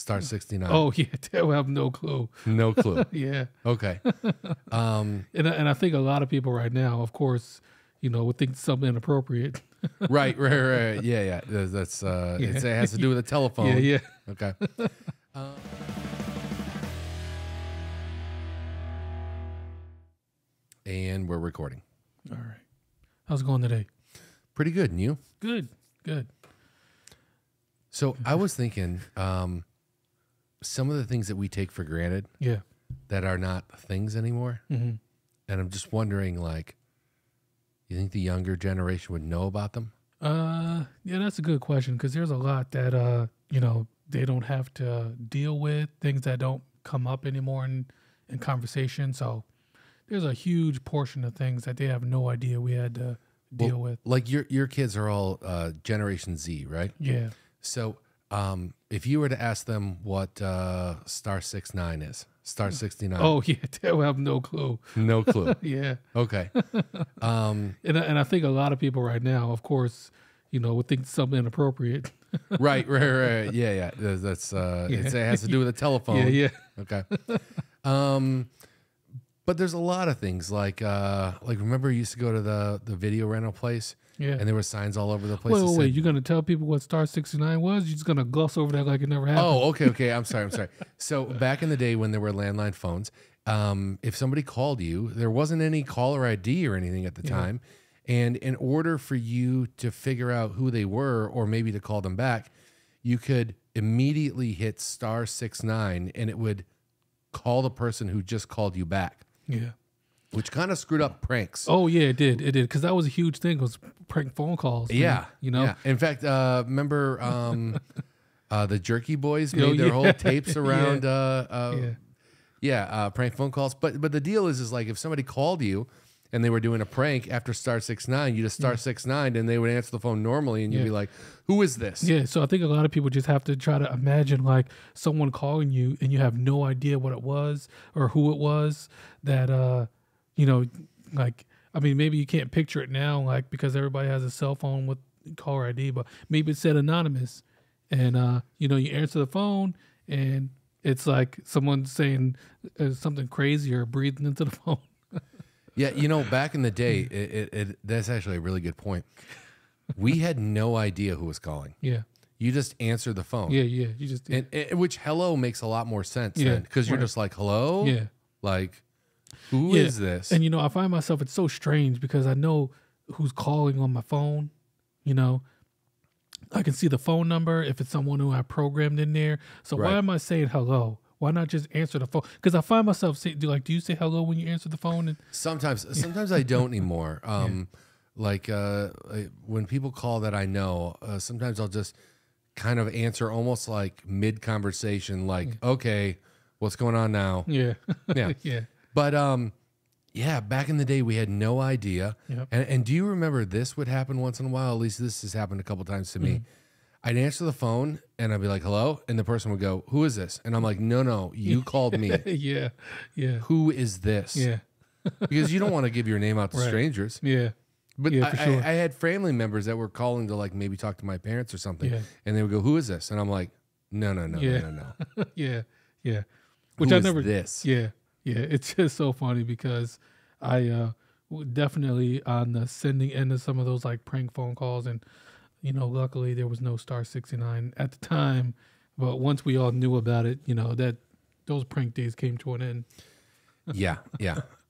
Star 69. Oh yeah, I have no clue. No clue. Yeah. Okay. And I think a lot of people right now, of course, would think something inappropriate. Right. Yeah. That's it has to do with a telephone. Yeah. Okay. And we're recording. All right. How's it going today? Pretty good. And you? Good. So I was thinking, some of the things that we take for granted, Yeah. that are not things anymore, Mm-hmm. and I'm just wondering, like, you think the younger generation would know about them? Yeah, that's a good question because there's a lot that they don't have to deal with, things that don't come up anymore in conversation. So there's a huge portion of things that they have no idea we had to deal with. Like your kids are all Generation Z, right? Yeah. So if you were to ask them what Star 69 is, Star 69. Oh yeah, I have no clue. No clue. Yeah. Okay. And I think a lot of people right now, of course, would think something inappropriate. Right. Yeah. That's it has to do with a telephone. Yeah. Okay. But there's a lot of things like remember you used to go to the video rental place? Yeah. And there were signs all over the place. Wait, you're gonna tell people what Star 69 was? You're just gonna gloss over that like it never happened? Oh, okay. I'm sorry. So back in the day when there were landline phones, if somebody called you, there wasn't any caller ID or anything at the time. And in order for you to figure out who they were or maybe to call them back, you could immediately hit Star 69 and it would call the person who just called you back. Yeah. Which kind of screwed up pranks. Oh yeah, it did. Because that was a huge thing. Was prank phone calls. Yeah, Yeah. In fact, remember the Jerky Boys made their whole tapes around prank phone calls. But the deal is like if somebody called you and they were doing a prank after Star 69, you just Star 69 and they would answer the phone normally and you'd be like, "Who is this?" Yeah. So I think a lot of people just have to try to imagine like someone calling you and you have no idea what it was or who it was. That like, I mean, maybe you can't picture it now, like, because everybody has a cell phone with caller ID, but maybe it said anonymous and, you answer the phone and it's like someone saying something crazy or breathing into the phone. Yeah. Back in the day, that's actually a really good point. We had no idea who was calling. Yeah. You just answer the phone. Yeah. You just, which hello makes a lot more sense then because you're just like, hello? Yeah. Like, who is this? And, I find myself, it's so strange because I know who's calling on my phone. I can see the phone number if it's someone who I programmed in there. So why am I saying hello? Why not just answer the phone? Because I find myself saying, do you say hello when you answer the phone? And sometimes I don't anymore. Like when people call that I know, sometimes I'll just kind of answer almost like mid-conversation, like, okay, what's going on now? Yeah. Yeah. Yeah. But back in the day, we had no idea. Yep. And do you remember this would happen once in a while? At least this has happened a couple times to me. I'd answer the phone and I'd be like, hello? And the person would go, who is this? And I'm like, no, you called me. Yeah. Who is this? Yeah. Because you don't want to give your name out to strangers. Yeah. But for sure. I had family members that were calling to like maybe talk to my parents or something. Yeah. And they would go, who is this? And I'm like, no. Yeah. Who is this? Yeah. It's just so funny because I definitely on the sending end of some of those like prank phone calls and, luckily there was no Star 69 at the time. But once we all knew about it, that those prank days came to an end. Yeah.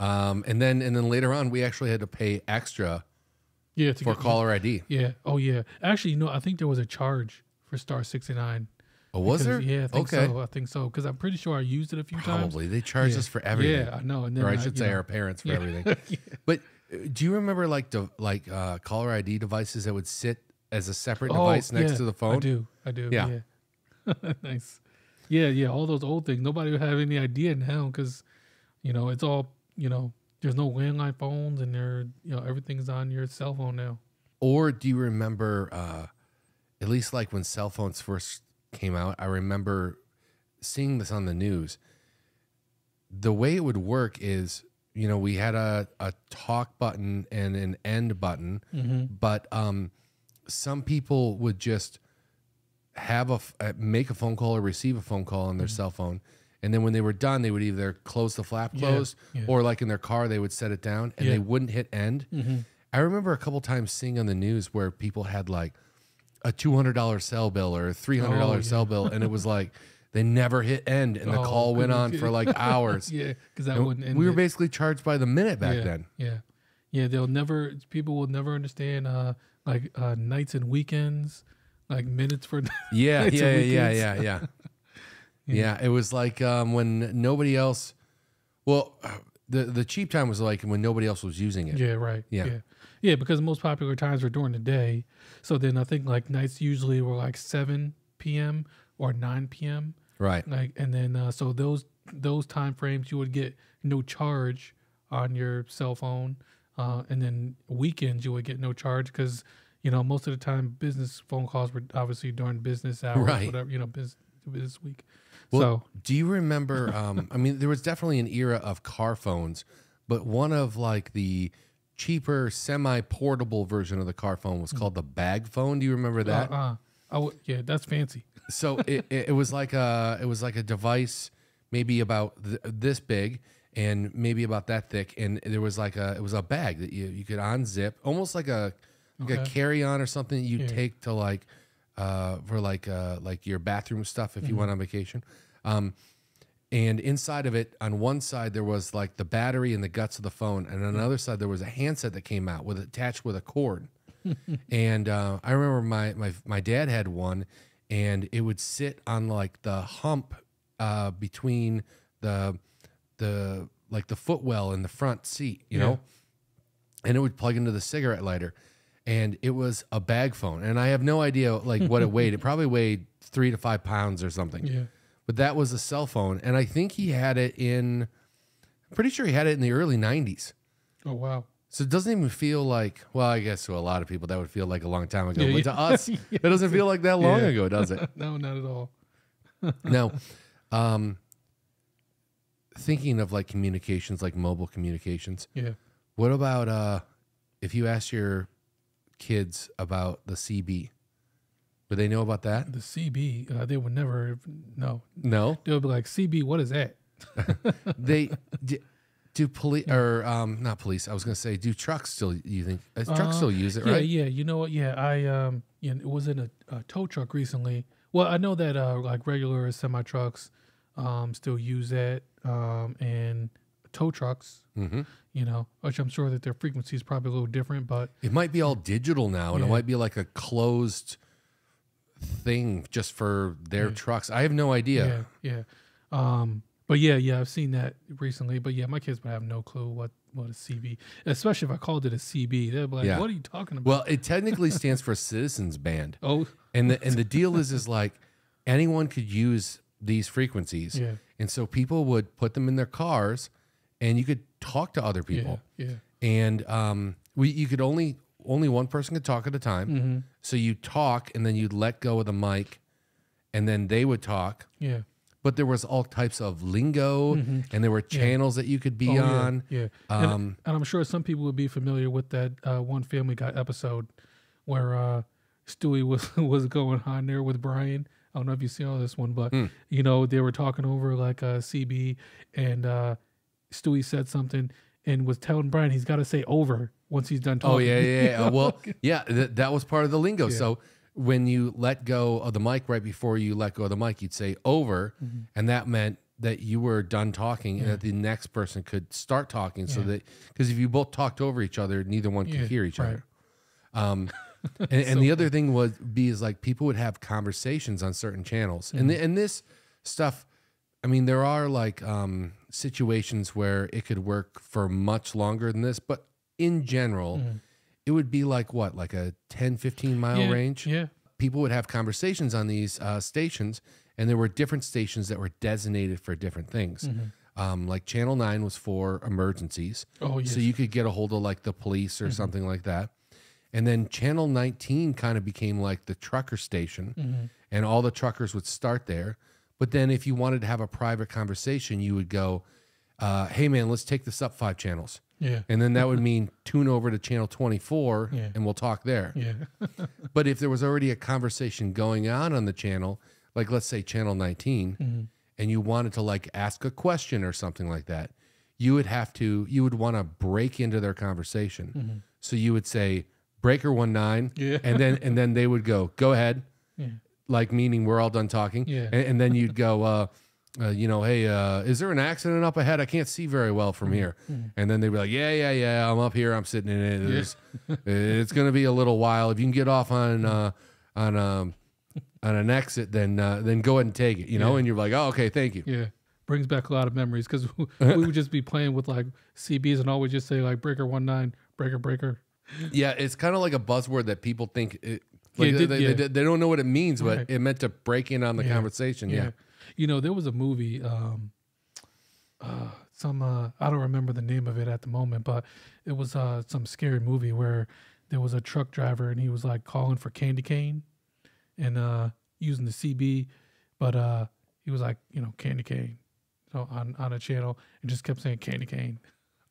And then later on, we actually had to pay extra for caller ID. Yeah. Oh, yeah. Actually, I think there was a charge for Star 69. Oh, was there? Yeah, I think so. Because I'm pretty sure I used it a few times. Probably. They charged us for everything. Yeah, I know. And then or I should say our parents for everything. But do you remember like caller ID devices that would sit as a separate device next to the phone? I do. Yeah. Nice. Yeah. All those old things. Nobody would have any idea now because, it's all, there's no landline phones and everything's on your cell phone now. Or do you remember, at least like when cell phones first came out, I remember seeing this on the news. The way it would work is, we had a talk button and an end button, but some people would just make a phone call or receive a phone call on their cell phone. And then when they were done, they would either close the flap closed or like in their car, they would set it down and they wouldn't hit end. I remember a couple times seeing on the news where people had like a $200 cell bill or a $300 cell bill. And it was like, they never hit end and the call went on for like hours. Because that wouldn't end. We were basically charged by the minute back then. Yeah. People will never understand nights and weekends, like minutes for Yeah. Yeah, it was like when nobody else. Well, the cheap time was like when nobody else was using it. Yeah, right. Yeah. Because the most popular times were during the day. So then I think like nights usually were like 7 p.m. or 9 p.m. Right. Like, and then so those time frames you would get no charge on your cell phone, and then weekends you would get no charge because most of the time business phone calls were obviously during business hours, whatever business week. Well, so do you remember? I mean, there was definitely an era of car phones, but one of like the cheaper, semi-portable version of the car phone was called the bag phone. Do you remember that? Yeah, that's fancy. So it was like a device maybe about this big and maybe about that thick, and it was a bag that you could unzip, almost like a carry-on or something that you take to like for like your bathroom stuff if you went on vacation. And inside of it, on one side there was like the battery and the guts of the phone, and on the other side there was a handset that came out attached with a cord. And I remember my dad had one, and it would sit on like the hump between the footwell in the front seat, you know, and it would plug into the cigarette lighter. And it was a bag phone, and I have no idea like what it weighed. It probably weighed 3 to 5 pounds or something. Yeah. But that was a cell phone, and I think he had it in. I'm pretty sure he had it in the early '90s. Oh wow! So it doesn't even feel like. Well, I guess to a lot of people that would feel like a long time ago, but to us, it doesn't feel like that long ago, does it? No, not at all. Now, thinking of like communications, like mobile communications. Yeah. What about if you ask your kids about the CB? Would they know about that? The CB, they would never know. No, they would be like, CB, what is that? They do police or not police. I was going to say, do trucks still? You think trucks still use it? Right? Yeah. You know what? Yeah, I it was in a tow truck recently. Well, I know that like regular semi trucks still use that, and tow trucks. Which I'm sure that their frequency is probably a little different, but it might be all digital now, and it might be like a closed thing just for their trucks. I have no idea. Yeah. But yeah, I've seen that recently. But yeah, my kids would have no clue what a CB, especially if I called it a CB. They'd be like, "What are you talking about?" Well, it technically stands for Citizens Band. Oh, and the deal is like anyone could use these frequencies, and so people would put them in their cars, and you could talk to other people. Yeah. And you could only one person could talk at a time. So you talk, and then you'd let go of the mic, and then they would talk. Yeah. But there was all types of lingo, and there were channels that you could be on. Yeah. And I'm sure some people would be familiar with that one Family Guy episode where Stewie was going on there with Brian. I don't know if you see all this one, but they were talking over like a CB, and Stewie said something and was telling Brian he's got to say over once he's done talking. Oh yeah. Well, yeah, that was part of the lingo. Yeah. So when you let go of the mic, right before you let go of the mic, you'd say over, and that meant that you were done talking and that the next person could start talking. So that, because if you both talked over each other, neither one could hear each other. And the other thing is like people would have conversations on certain channels, and this stuff. I mean, there are like situations where it could work for much longer than this, but in general, it would be like what, like a 10, 15 mile range. Yeah. People would have conversations on these stations, and there were different stations that were designated for different things. Like Channel 9 was for emergencies. Oh, yes. So you could get a hold of like the police or something like that. And then Channel 19 kind of became like the trucker station, and all the truckers would start there. But then if you wanted to have a private conversation, you would go hey man, let's take this up 5 channels. Yeah. And then that would mean tune over to channel 24 and we'll talk there. Yeah. But if there was already a conversation going on the channel, like let's say channel 19, and you wanted to like ask a question or something like that, you would want to break into their conversation. So you would say breaker 19, and then they would go ahead. Like meaning we're all done talking. And then you'd go, hey, is there an accident up ahead? I can't see very well from here. And then they'd be like, yeah, I'm up here. I'm sitting in it. It's going to be a little while. If you can get off on an exit, then go ahead and take it, you know? And you're like, oh, okay, thank you. Yeah. Brings back a lot of memories because we would just be playing with like CBs and always just say like breaker 19, breaker. Yeah, it's kind of like a buzzword that people think they don't know what it means, but it meant to break in on the conversation. Yeah. You know, there was a movie, I don't remember the name of it at the moment, but it was some scary movie where there was a truck driver and he was like calling for candy cane and using the CB, but he was like, candy cane on a channel and just kept saying candy cane.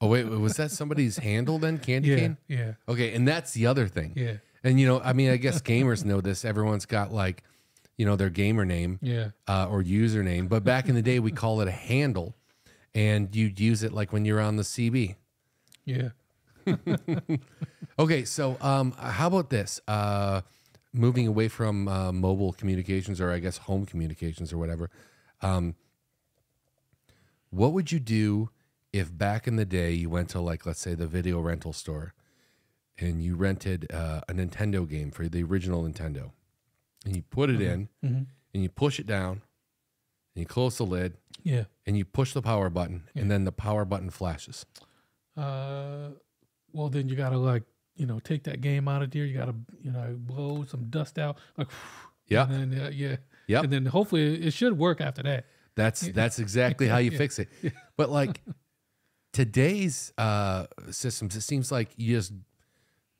Oh, wait, was that somebody's handle then, candy cane? Yeah. Okay, and that's the other thing. Yeah. And, I mean, I guess gamers know this. Everyone's got like, their gamer name or username. But back in the day, we call it a handle. And you'd use it like when you're on the CB. Yeah. Okay, so how about this? Moving away from mobile communications, or I guess home communications or whatever. What would you do if back in the day you went to, like, let's say the video rental store and you rented a Nintendo game for the original Nintendo, and you put it in, and you push it down, and you close the lid, and you push the power button, and then the power button flashes? Well, then you gotta like take that game out of there. You gotta blow some dust out, like and then and then hopefully it should work after that. That's exactly how you fix it. But like today's systems, it seems like you just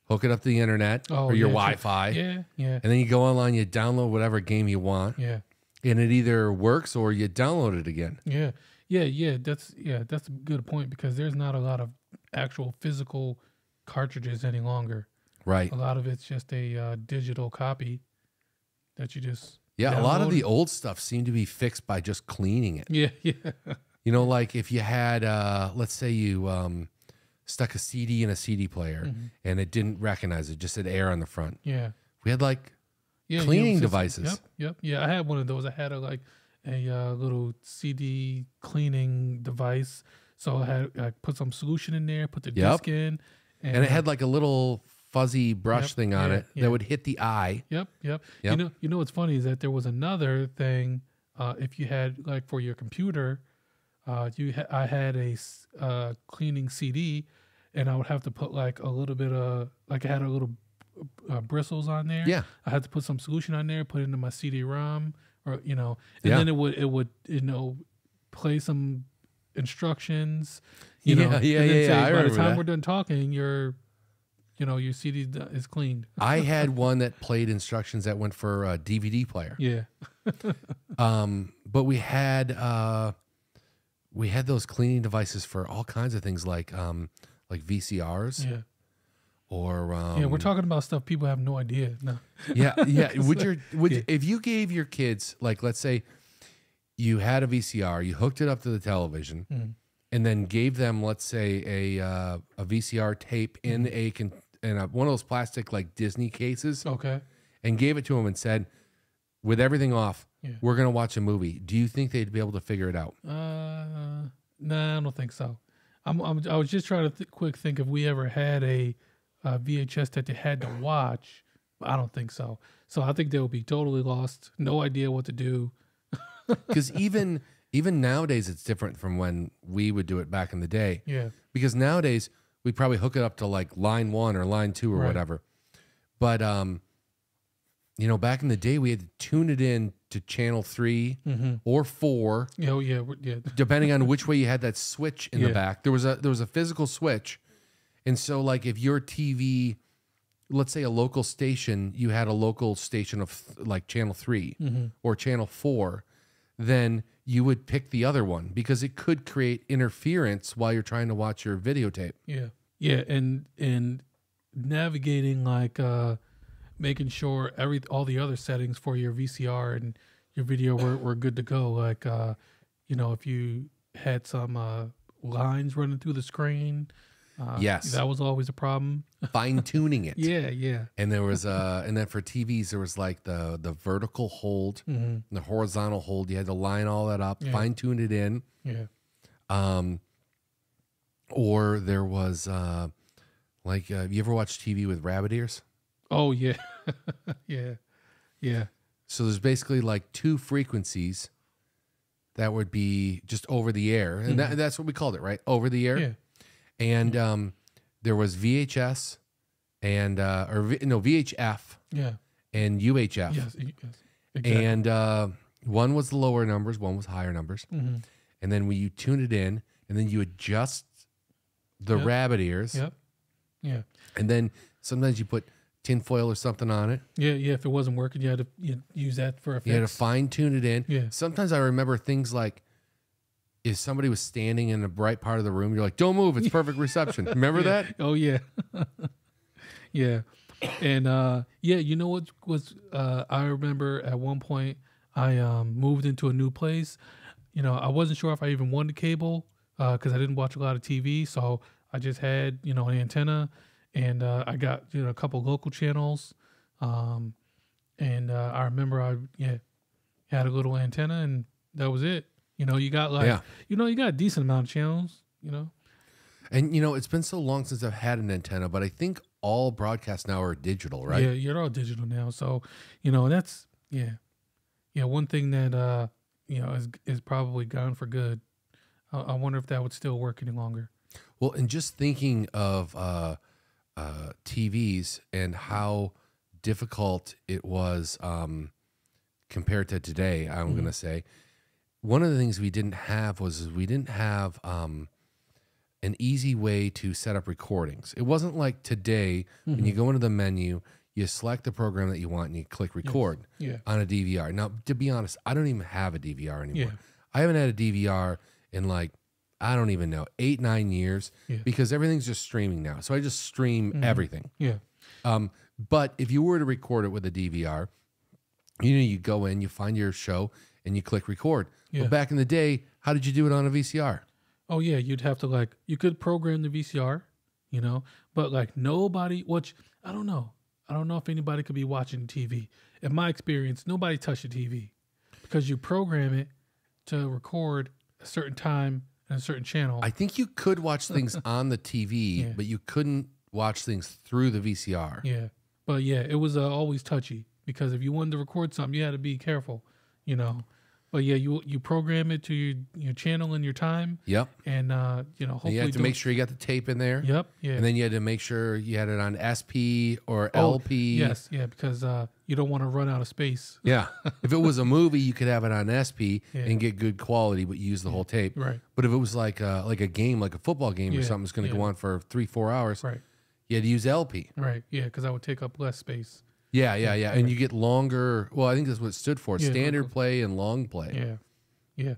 hook it up to the internet or your Wi-Fi. Yeah. And then you go online, you download whatever game you want. Yeah. And it either works or you download it again. Yeah. That's a good point because there's not a lot of actual physical cartridges any longer. Right. A lot of it's just a digital copy that you just download. A lot of the old stuff seemed to be fixed by just cleaning it. Yeah. Like if you had, let's say you stuck a CD in a CD player and it didn't recognize it, just had air on the front. Yeah. We had like cleaning devices. Yep. Yeah, I had one of those. I had a little CD cleaning device. So I put some solution in there, put the disc in. And it had like a little fuzzy brush thing on it that would hit the eye. Yep. You know what's funny is that there was another thing. If you had like for your computer, I had a cleaning CD, and I would have to put like a little bit of I had a little bristles on there. Yeah, I had to put some solution on there, put it into my CD-ROM, or then it would play some instructions. Yeah. By the time we're done talking, your CD is cleaned. I had one that played instructions that went for a DVD player. Yeah. But we had those cleaning devices for all kinds of things like VCRs. Yeah. Or we're talking about stuff people have no idea. No. Yeah. If you gave your kids, like, let's say you had a VCR, you hooked it up to the television, and then gave them, let's say, a VCR tape in one of those plastic like Disney cases. Okay. And gave it to them and said, with everything off, we're gonna watch a movie. Do you think they'd be able to figure it out? Nah, I don't think so. I was just trying to think if we ever had a VHS that they had to watch. I don't think so. So I think they would be totally lost, no idea what to do. Because even nowadays, it's different from when we would do it back in the day. Yeah. Because nowadays we probably hook it up to like line 1 or line 2 or whatever. But back in the day, we had to tune it in to channel 3 or 4. Oh yeah. Depending on which way you had that switch in the back. There was a physical switch. And so like if your TV, let's say a local station, you had a local station of like channel 3 or channel 4, then you would pick the other one because it could create interference while you're trying to watch your videotape. Yeah. Yeah. And navigating like making sure all the other settings for your VCR and your video were good to go. Like you know, if you had some lines running through the screen, yes, that was always a problem. Fine tuning it. Yeah. And there was and then for TVs there was like the vertical hold, and the horizontal hold. You had to line all that up, fine tune it in. Yeah. Or there was like you ever watch TV with rabbit ears? Oh yeah. Yeah. So there's basically like two frequencies that would be just over the air, and that's what we called it, right? Over the air. Yeah. And there was VHS and VHF. Yeah. And UHF. Yes. Exactly. And one was the lower numbers, one was higher numbers. And then when you tune it in, and then you adjust the rabbit ears. Yep. Yeah. And then sometimes you put tinfoil or something on it. Yeah. If it wasn't working, you had to use that for effects. You had to fine tune it in. Yeah. Sometimes I remember things like if somebody was standing in a bright part of the room, you're like, don't move, it's perfect reception. Remember that? Oh yeah. Yeah. And you know what was I remember at one point I moved into a new place. You know, I wasn't sure if I even wanted cable because I didn't watch a lot of TV, so I just had, you know, an antenna, and I got, you know, a couple local channels. And I remember I had a little antenna, and that was it. You know, you got like you got a decent amount of channels, you know. And you know, it's been so long since I've had an antenna, but I think all broadcasts now are digital, right? Yeah, you're all digital now. So, you know, that's one thing that you know is probably gone for good. I wonder if that would still work any longer. Well, and just thinking of TVs and how difficult it was compared to today, I'm going to say, one of the things we didn't have was we didn't have an easy way to set up recordings. It wasn't like today when you go into the menu, you select the program that you want and you click record on a DVR. Now, to be honest, I don't even have a DVR anymore. Yeah. I haven't had a DVR in like, I don't even know, 8-9 years because everything's just streaming now. So I just stream everything. Yeah. But if you were to record it with a DVR, you know, you go in, you find your show, and you click record. Yeah. Well, back in the day, how did you do it on a VCR? Oh yeah, you'd have to you could program the VCR, you know, but like nobody, which I don't know if anybody could be watching TV. In my experience, nobody touched the TV because you program it to record a certain time and a certain channel. I think you could watch things on the TV, but you couldn't watch things through the VCR. Yeah, but it was always touchy because if you wanted to record something, you had to be careful, you know. But you program it to your channel and your time. Yep. And you know, hopefully you had to make sure you got the tape in there. Yep. Yeah. And then you had to make sure you had it on SP or LP. Yes. Yeah. Because you don't want to run out of space. Yeah. If it was a movie, you could have it on SP and get good quality, but use the whole tape. Right. But if it was like a game, like a football game or something, it's going to go on for 3-4 hours. Right. You had to use LP. Right. Yeah. Because that would take up less space. Yeah. And you get longer. Well, I think that's what it stood for: standard play and long play. Yeah.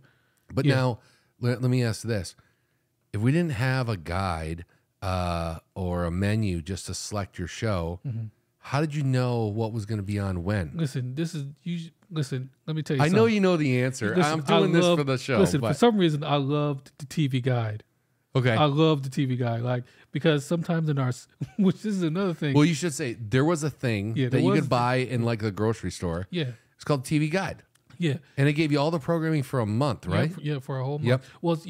But now, let me ask this: if we didn't have a guide or a menu just to select your show, how did you know what was going to be on when? Listen, let me tell you. I know you know the answer. I'm doing this for the show. Listen, for some reason, I loved the TV guide. Okay. I love the TV guide, because sometimes in our, which is another thing. Well, you should say there was a thing that you could buy in like the grocery store. Yeah. It's called TV Guide. Yeah. And it gave you all the programming for a month, right? Yeah, for a whole month. Yep. Well,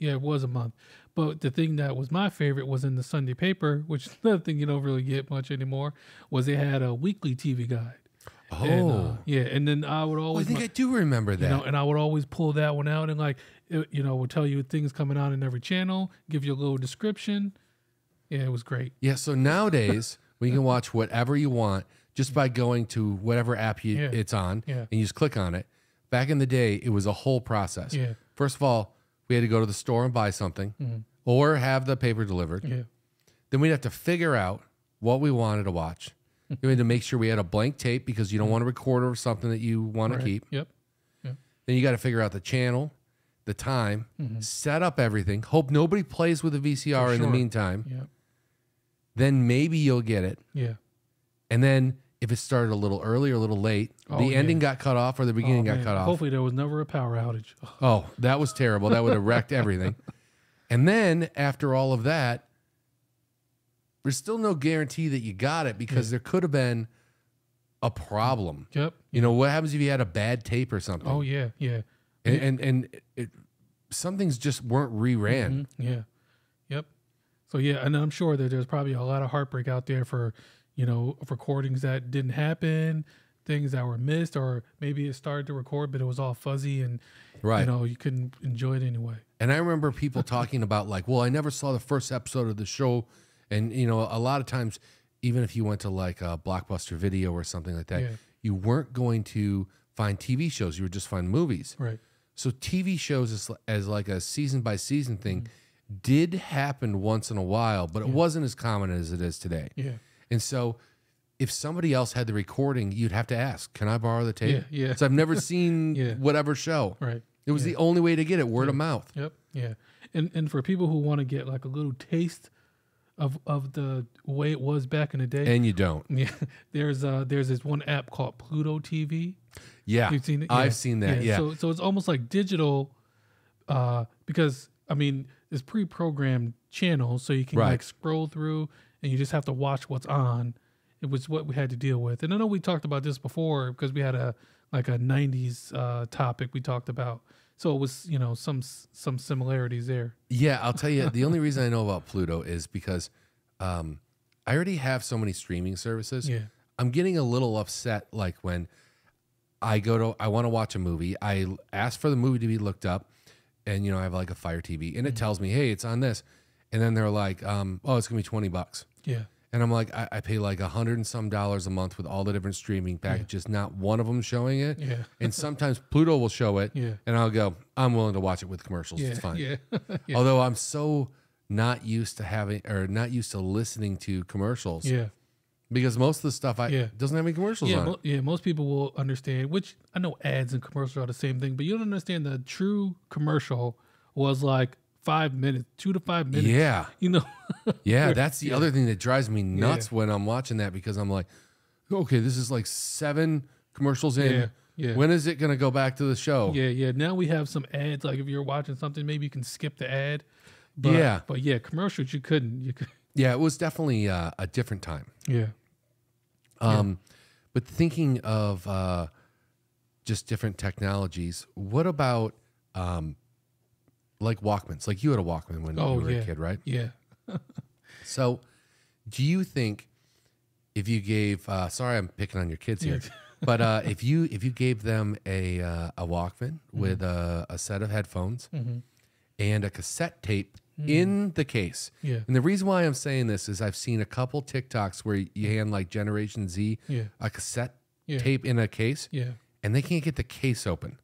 it was a month. But the thing that was my favorite was in the Sunday paper, which is another thing you don't really get much anymore, was they had a weekly TV guide. Oh. And, and then I would always... I think I do remember that. You know, and I would always pull that one out and would tell you things coming out in every channel, give you a little description. Yeah, it was great. Yeah, so nowadays, we can watch whatever you want just by going to whatever app it's on, and you just click on it. Back in the day, it was a whole process. Yeah. First of all, we had to go to the store and buy something or have the paper delivered. Yeah. Then we'd have to figure out what we wanted to watch. You had to make sure we had a blank tape because you don't want to record over something that you want to keep. Yep. Yep. Then you got to figure out the channel, the time, set up everything. Hope nobody plays with a VCR in the meantime. Yep. Then maybe you'll get it. Yeah. And then if it started a little early or a little late, the ending got cut off or the beginning got cut off. Hopefully there was never a power outage. Oh, that was terrible. That would have wrecked everything. And then after all of that, there's still no guarantee that you got it because there could have been a problem. Yep. You know, what happens if you had a bad tape or something? Oh, yeah, yeah. And some things just weren't reran. Yeah. Yep. So, yeah, and I'm sure that there's probably a lot of heartbreak out there for, you know, recordings that didn't happen, things that were missed, or maybe it started to record, but it was all fuzzy and, you know, you couldn't enjoy it anyway. And I remember people talking about like, well, I never saw the first episode of the show. And, you know, a lot of times, even if you went to like a Blockbuster Video or something like that, you weren't going to find TV shows. You would just find movies. Right. So TV shows as like a season by season thing did happen once in a while, but it wasn't as common as it is today. Yeah. And so if somebody else had the recording, you'd have to ask, can I borrow the tape? Yeah. So I've never seen whatever show. Right. It was the only way to get it, word of mouth. Yep. Yeah. And for people who want to get like a little taste of the way it was back in the day. And you don't. Yeah. There's this one app called Pluto TV. Yeah. You've seen it? I've seen that. Yeah. So it's almost like digital because I mean it's pre-programmed channels, so you can like scroll through and you just have to watch what's on. It was what we had to deal with. And I know we talked about this before because we had a 90s topic we talked about. So it was, you know, some similarities there. Yeah, I'll tell you, the only reason I know about Pluto is because I already have so many streaming services. Yeah. I'm getting a little upset like when I want to watch a movie. I ask for the movie to be looked up and, you know, I have like a Fire TV and it tells me, hey, it's on this. And then they're like, oh, it's going to be $20. Yeah. And I'm like, I pay like $100 and some a month with all the different streaming packages. Not one of them showing it. Yeah. And sometimes Pluto will show it. Yeah. And I'll go, I'm willing to watch it with commercials. Yeah. It's fine. Yeah. Yeah. Although I'm so not used to listening to commercials. Yeah. Because most of the stuff doesn't have any commercials on it. Most people will understand, which I know ads and commercials are the same thing, but you don't understand the true commercial was like 5 minutes, 2 to 5 minutes. Yeah. You know? Yeah, that's the other thing that drives me nuts when I'm watching that because I'm like, okay, this is like 7 commercials in. Yeah. When is it going to go back to the show? Yeah. Now we have some ads. Like if you're watching something, maybe you can skip the ad. But, But yeah, commercials, you couldn't. Yeah, it was definitely a different time. Yeah. But thinking of just different technologies, what about like Walkmans? Like you had a Walkman when you were a kid, right? Yeah. So do you think if you gave, sorry, I'm picking on your kids here, but if you gave them a Walkman with a set of headphones and a cassette tape in the case. Yeah. And the reason why I'm saying this is I've seen a couple TikToks where you hand like Generation Z a cassette tape in a case. Yeah. And they can't get the case open.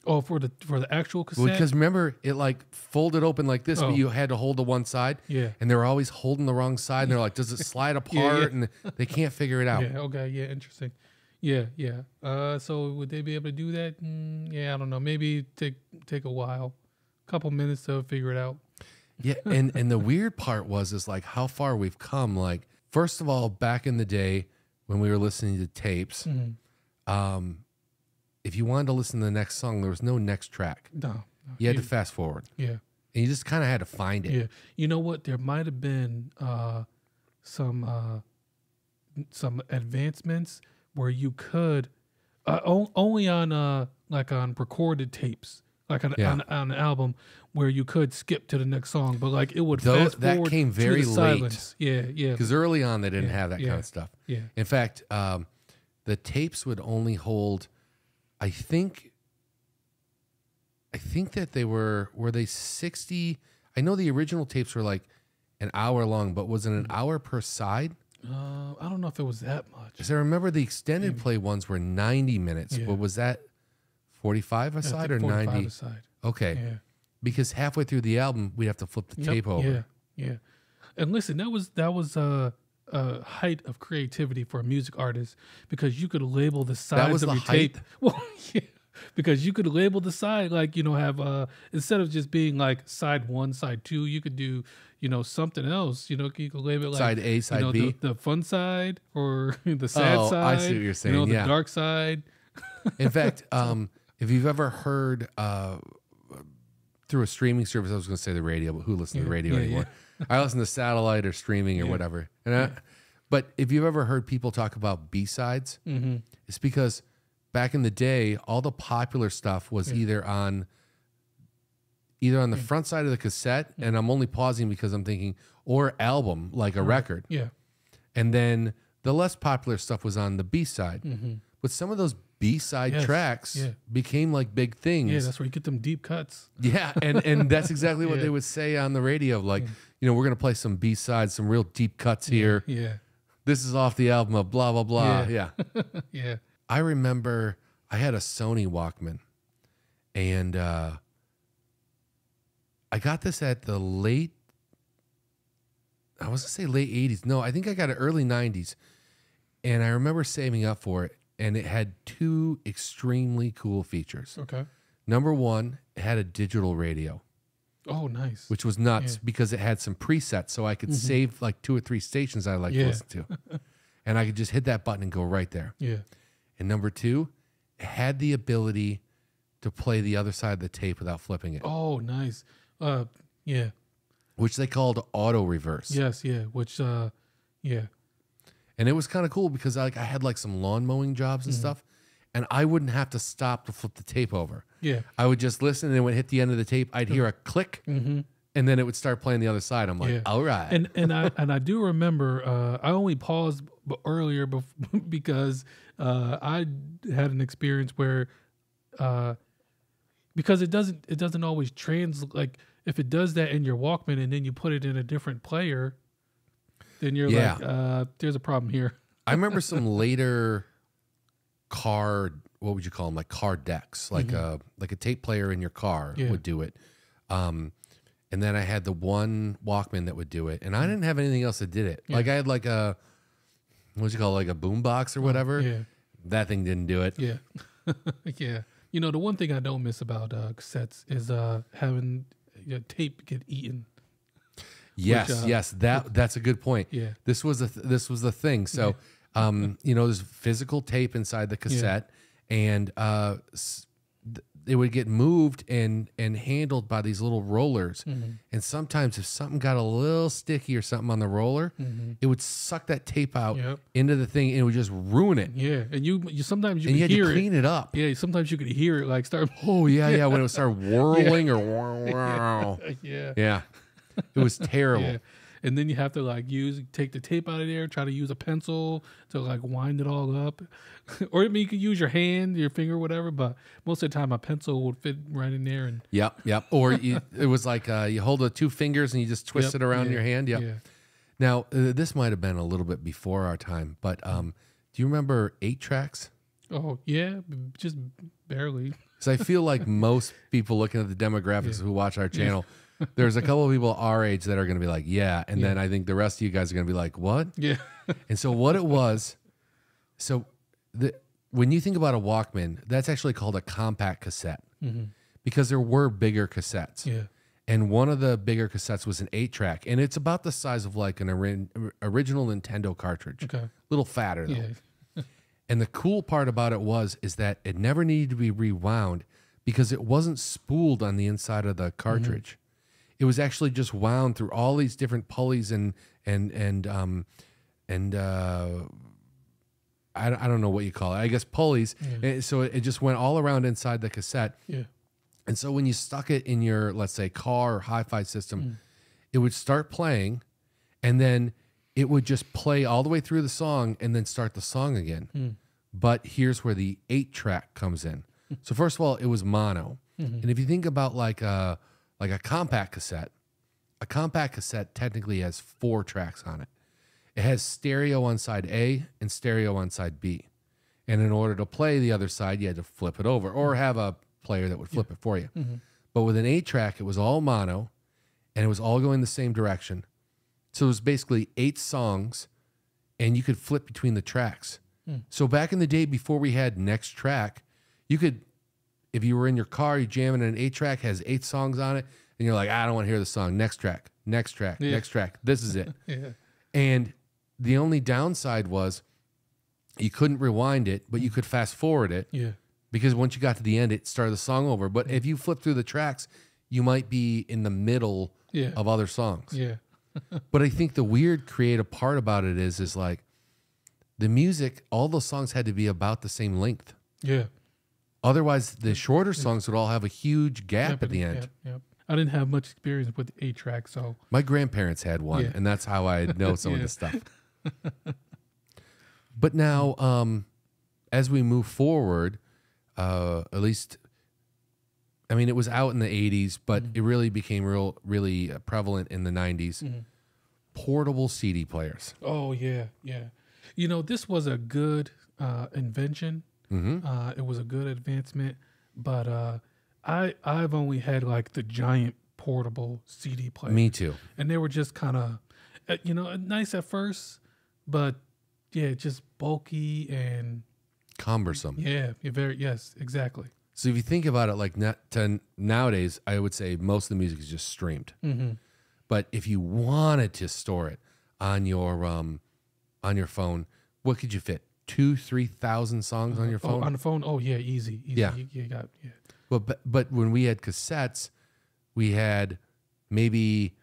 Oh, for the actual cassette? Well, because remember, it like folded open like this, but you had to hold the one side. Yeah. And they were always holding the wrong side. And they're like, does it slide apart? And they can't figure it out. Yeah, okay, yeah, interesting. Yeah. So would they be able to do that? Yeah, I don't know. Maybe take a while. A couple minutes to figure it out. Yeah, and the weird part is like how far we've come. Like, first of all, back in the day when we were listening to tapes, if you wanted to listen to the next song, there was no next track. No. You had to fast forward. Yeah. And you just kind of had to find it. Yeah. You know what? There might have been some advancements where you could only on like on recorded tapes. Like on an album where you could skip to the next song, but like it would fast forward. That came very to the late. Silence. Yeah. Because early on they didn't have that kind of stuff. Yeah. In fact, the tapes would only hold, I think that they were they 60? I know the original tapes were like an hour long, but was it an hour per side? I don't know if it was that much. Because I remember the extended play ones were 90 minutes. Yeah. But was that 45 a side or 45 90? a side. Okay. Yeah. Because halfway through the album, we'd have to flip the tape over. Yeah. And listen, that was height of creativity for a music artist, because you could label the That sides was of the your height? tape. Well, yeah, because you could label the side, like, you know, have instead of just being like side 1, side 2, you could do, you know, something else. You know, you could label it like Side A, side you know, B? the fun side, or the sad Oh, side. I see what you're saying, You know, yeah. the dark side. In fact, if you've ever heard through a streaming service, I was going to say the radio, but who listens to the radio anymore? I listen to satellite or streaming or whatever. And but if you've ever heard people talk about B-sides, it's because back in the day, all the popular stuff was either on the front side of the cassette, and I'm only pausing because I'm thinking, or album, like a record. Yeah. And then the less popular stuff was on the B-side. But some of those B-side tracks became like big things. Yeah, that's where you get them deep cuts. Yeah, and that's exactly what they would say on the radio. Like, you know, we're going to play some B-sides, some real deep cuts here. Yeah. This is off the album of blah, blah, blah. Yeah. Yeah. I remember I had a Sony Walkman, and I got this at the late 80s. No, I think I got it early 90s. And I remember saving up for it, and it had 2 extremely cool features. Okay. Number one, it had a digital radio, Oh, nice. which was nuts because it had some presets, so I could save like 2 or 3 stations I like to listen to. And I could just hit that button and go right there. Yeah. And number 2, it had the ability to play the other side of the tape without flipping it, Oh, nice. Yeah. which they called auto reverse. Yes. Yeah. Which, yeah. And it was kind of cool because I had like some lawn mowing jobs and stuff, and I wouldn't have to stop to flip the tape over. Yeah. I would just listen, and then when it hit the end of the tape, I'd hear a click, and then it would start playing the other side. I'm like, all right. And I do remember I only paused earlier because I had an experience where because it doesn't always translate. Like if it does that in your Walkman and then you put it in a different player, then you're like, there's a problem here. I remember some later what would you call them? Like car decks, like a tape player in your car would do it. And then I had the one Walkman that would do it, and I didn't have anything else that did it. Like I had like a, what's it called, like a boom box or whatever. Yeah. That thing didn't do it. Yeah. Yeah. You know, the one thing I don't miss about cassettes is having your tape get eaten. Yes, yes, that's a good point. Yeah. This was the thing. So, you know, there's physical tape inside the cassette, and it would get moved and handled by these little rollers. And sometimes if something got a little sticky or something on the roller, it would suck that tape out into the thing, and it would just ruin it. Yeah, and you sometimes you And could you had hear to clean it up. Yeah, sometimes you could hear it like start. Oh yeah, when it would start whirling or wow. Yeah. It was terrible. Yeah. And then you have to like take the tape out of there, try to use a pencil to like wind it all up. Or I mean, you could use your hand, your finger, whatever, but most of the time a pencil would fit right in there. And Yep. Or it was like you hold the 2 fingers and you just twist it around your hand. Yep. Yeah. Now, this might have been a little bit before our time, but do you remember 8 tracks? Oh, yeah, just barely. Because I feel like most people looking at the demographics who watch our channel, there's a couple of people our age that are going to be like, and then I think the rest of you guys are going to be like, what? Yeah. And so what it was, when you think about a Walkman, that's actually called a compact cassette because there were bigger cassettes. Yeah. And one of the bigger cassettes was an 8-track, and it's about the size of like an original Nintendo cartridge. Okay. A little fatter though. Yeah. And the cool part about it is that it never needed to be rewound because it wasn't spooled on the inside of the cartridge. It was actually just wound through all these different pulleys and I don't know what you call it. I guess pulleys. And so it just went all around inside the cassette. Yeah. And so when you stuck it in your, let's say, car or hi-fi system, it would start playing, and then it would just play all the way through the song and then start the song again. But here's where the 8-track comes in. So first of all, it was mono. And if you think about like a compact cassette technically has 4 tracks on it. It has stereo on side A and stereo on side B. And in order to play the other side, you had to flip it over or have a player that would flip it for you. But with an 8-track, it was all mono, and it was all going the same direction. So it was basically 8 songs and you could flip between the tracks. So back in the day before we had Xtra, you could, if you were in your car, you jamming an 8-track, has 8 songs on it, and you're like, I don't want to hear the song. Next track, next track, next track. This is it. And the only downside was you couldn't rewind it, but you could fast forward it. Because once you got to the end, it started the song over. But if you flip through the tracks, you might be in the middle of other songs. But I think the weird creative part about it is like the music, all those songs had to be about the same length. Otherwise, the shorter songs would all have a huge gap at the end. I didn't have much experience with 8-track, so. My grandparents had one, and that's how I know some of the stuff. But now, as we move forward, at least, I mean, it was out in the 80s, but it really became really prevalent in the 90s. Portable CD players. Oh, yeah. You know, this was a good invention. It was a good advancement, but I've only had like the giant portable CD players. Me too. And they were just kind of, you know, nice at first, but yeah, just bulky and cumbersome. Yes, exactly. So if you think about it, like nowadays, I would say most of the music is just streamed. But if you wanted to store it on your phone, what could you fit? 2,000-3,000 songs on your phone? On the phone? Oh yeah, easy. Yeah. Well, but when we had cassettes, we had maybe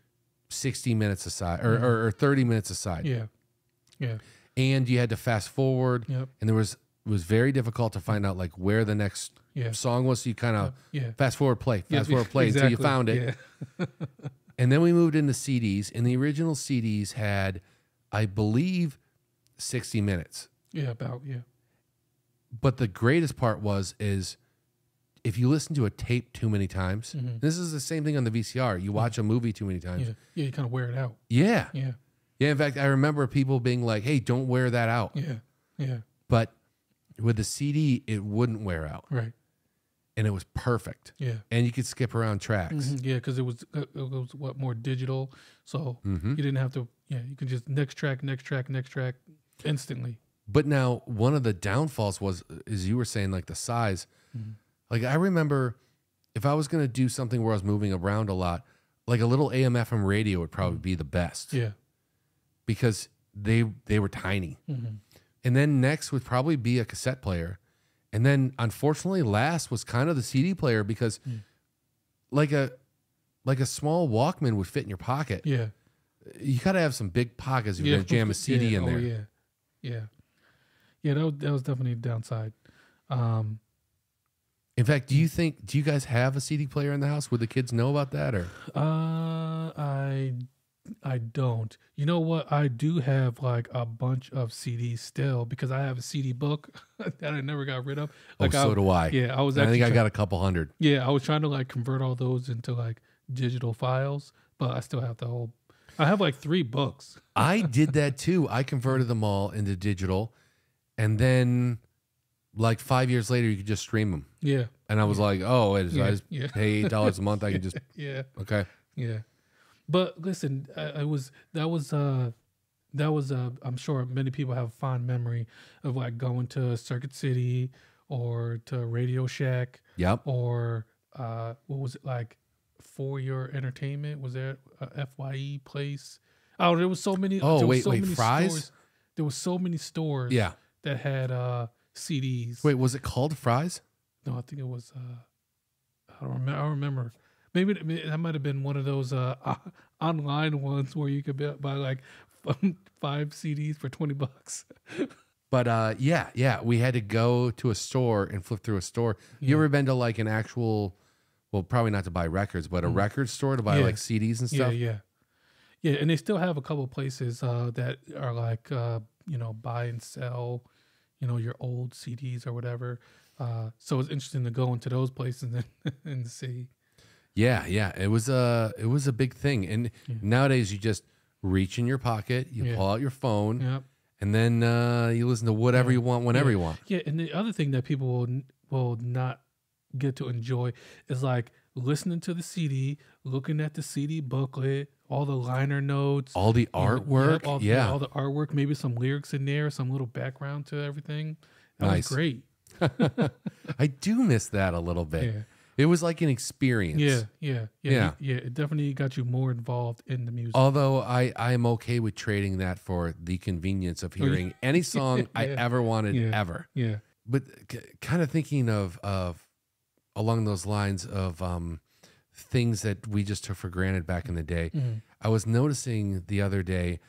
60 minutes aside or 30 minutes aside. Yeah. And you had to fast forward. And it was very difficult to find out like where the next song was. So you kind of fast forward play exactly. until you found it. And then we moved into CDs, and the original CDs had, I believe, 60 minutes. But the greatest part is if you listen to a tape too many times, this is the same thing on the VCR. You watch a movie too many times. You kind of wear it out. Yeah. In fact, I remember people being like, hey, don't wear that out. But with the CD, it wouldn't wear out. Right. And it was perfect. And you could skip around tracks. Because it was what, more digital. So you didn't have to, you could just next track instantly. But now one of the downfalls is you were saying like the size. Like I remember if I was going to do something where I was moving around a lot, like a little AM/FM radio would probably be the best. Because they were tiny. And then next would probably be a cassette player. And then unfortunately last was kind of the CD player because like a small Walkman would fit in your pocket. You got to have some big pockets if you're going to jam a CD in there. That was definitely a downside. In fact, do you guys have a CD player in the house? Would the kids know about that or? I don't. You know what? I do have like a bunch of CDs still because I have a CD book that I never got rid of. Like so do I. Yeah, I was. I think I got a couple hundred. Yeah, I was trying to like convert all those into like digital files, but I still have the whole. I have like 3 books. I did that too. I converted them all into digital, and then like 5 years later, you could just stream them. And I was like, oh, I just pay $8 a month. I can just okay. But listen, that was I'm sure many people have a fond memory of like going to Circuit City or to Radio Shack. Or what was it like For Your Entertainment? Was there a FYE place? Oh, there was so many. Oh, wait, Fry's? Stores. There was so many stores that had CDs. Wait, was it called Fry's? No, I think it was, I don't remember. Maybe that might have been one of those online ones where you could buy like 5 CDs for $20. But we had to go to a store and flip through a store. You ever been to like an actual, well, probably not to buy records, but a record store to buy like CDs and stuff? Yeah, and they still have a couple of places that are like, buy and sell, your old CDs or whatever. So it's interesting to go into those places and see. Yeah. It was a big thing. And nowadays you just reach in your pocket, you pull out your phone, and then you listen to whatever you want whenever you want. Yeah, and the other thing that people will not get to enjoy is like listening to the CD, looking at the CD booklet all the liner notes, all the you know, artwork. all the artwork, maybe some lyrics in there, some little background to everything. That Nice. was great. I do miss that a little bit. Yeah. It was like an experience. Yeah. It definitely got you more involved in the music. Although I am okay with trading that for the convenience of hearing any song I ever wanted ever. Yeah. But kind of thinking of along those lines of things that we just took for granted back in the day. Mm-hmm. I was noticing the other day